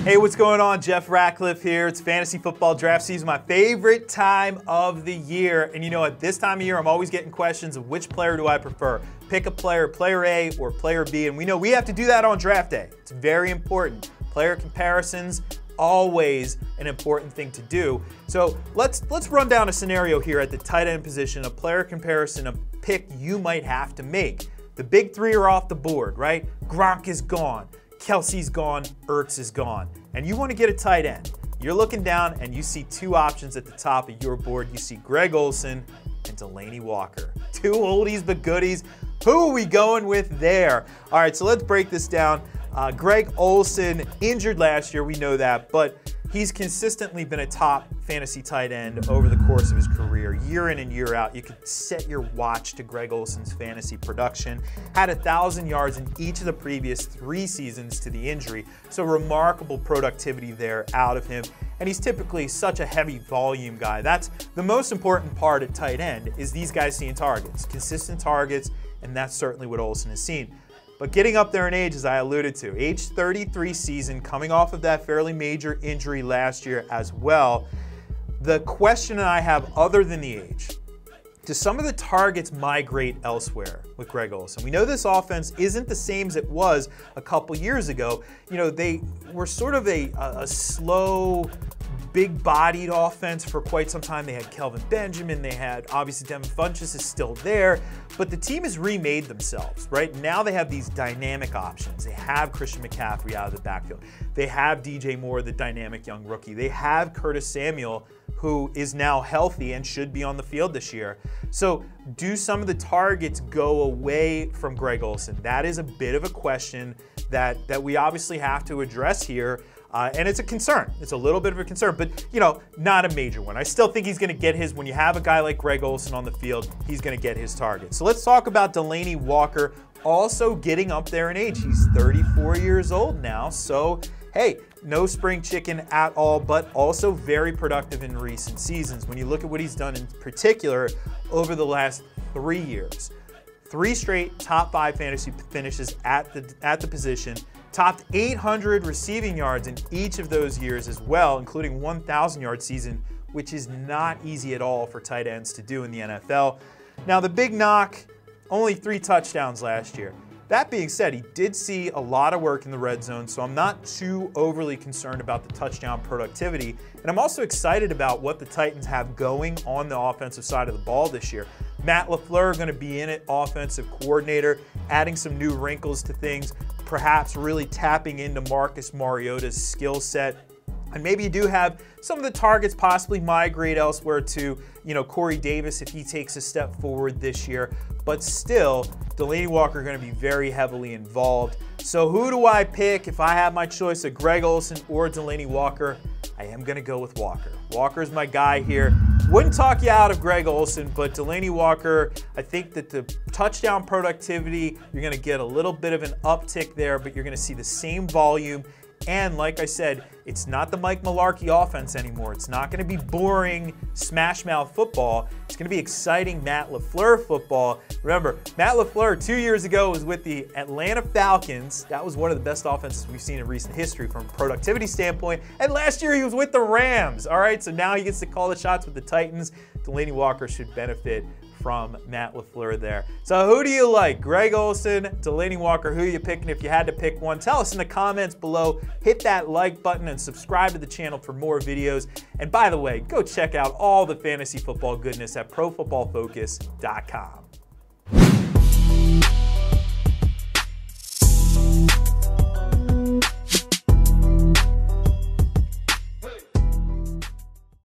Hey, what's going on? Jeff Ratcliffe here. It's fantasy football draft season, my favorite time of the year. And you know, at this time of year, I'm always getting questions of which player do I prefer? Pick a player, player A or player B. And we know we have to do that on draft day. It's very important. Player comparisons, always an important thing to do. So let's run down a scenario here at the tight end position, a player comparison, a pick you might have to make. The big three are off the board, right? Gronk is gone. Kelsey's gone, Ertz is gone, and you want to get a tight end. You're looking down and you see two options at the top of your board. You see Greg Olsen and Delanie Walker. Two oldies but goodies. Who are we going with there? All right, so let's break this down. Greg Olsen, injured last year, we know that, but he's consistently been a top fantasy tight end over the course of his career, year in and year out. You could set your watch to Greg Olsen's fantasy production. Had 1,000 yards in each of the previous 3 seasons to the injury, so remarkable productivity there out of him. And he's typically such a heavy volume guy. That's the most important part at tight end, is these guys seeing targets, consistent targets, and that's certainly what Olsen has seen. But getting up there in age, as I alluded to, age 33 season, coming off of that fairly major injury last year as well. The question I have, other than the age, do some of the targets migrate elsewhere with Greg Olsen? We know this offense isn't the same as it was a couple years ago. You know, they were sort of a slow, big-bodied offense for quite some time. They had Kelvin Benjamin, they had, obviously, Devin Funchess is still there, but the team has remade themselves, right? Now they have these dynamic options. They have Christian McCaffrey out of the backfield. They have DJ Moore, the dynamic young rookie. They have Curtis Samuel, who is now healthy and should be on the field this year. So do some of the targets go away from Greg Olsen? That is a bit of a question that we obviously have to address here. And it's a concern. It's a little bit of a concern, but you know, not a major one. I still think he's going to get his. When you have a guy like Greg Olsen on the field, he's going to get his target. So let's talk about Delanie Walker, also getting up there in age. He's 34 years old now, so hey, no spring chicken at all, but also very productive in recent seasons. When you look at what he's done in particular over the last 3 years, 3 straight top 5 fantasy finishes at the position. Topped 800 receiving yards in each of those years as well, including 1,000-yard season, which is not easy at all for tight ends to do in the NFL. Now, the big knock, only 3 touchdowns last year. That being said, he did see a lot of work in the red zone, so I'm not too overly concerned about the touchdown productivity. And I'm also excited about what the Titans have going on the offensive side of the ball this year. Matt LaFleur going to be in it, offensive coordinator, adding some new wrinkles to things, perhaps really tapping into Marcus Mariota's skill set. And maybe you do have some of the targets possibly migrate elsewhere to, you know, Corey Davis if he takes a step forward this year. But still, Delanie Walker going to be very heavily involved. So who do I pick if I have my choice of Greg Olsen or Delanie Walker? I am going to go with Walker. Walker's my guy here. Wouldn't talk you out of Greg Olsen, but Delanie Walker, I think that the touchdown productivity, you're going to get a little bit of an uptick there, but you're going to see the same volume. And like I said, it's not the Mike Mularkey offense anymore. It's not going to be boring smash mouth football. It's going to be exciting Matt LaFleur football. Remember, Matt LaFleur 2 years ago was with the Atlanta Falcons. That was one of the best offenses we've seen in recent history from a productivity standpoint. And last year he was with the Rams. All right, so now he gets to call the shots with the Titans. Delanie Walker should benefit from Matt LaFleur there. So who do you like? Greg Olsen, Delanie Walker, who are you picking if you had to pick one? Tell us in the comments below. Hit that like button and subscribe to the channel for more videos. And by the way, go check out all the fantasy football goodness at ProFootballFocus.com.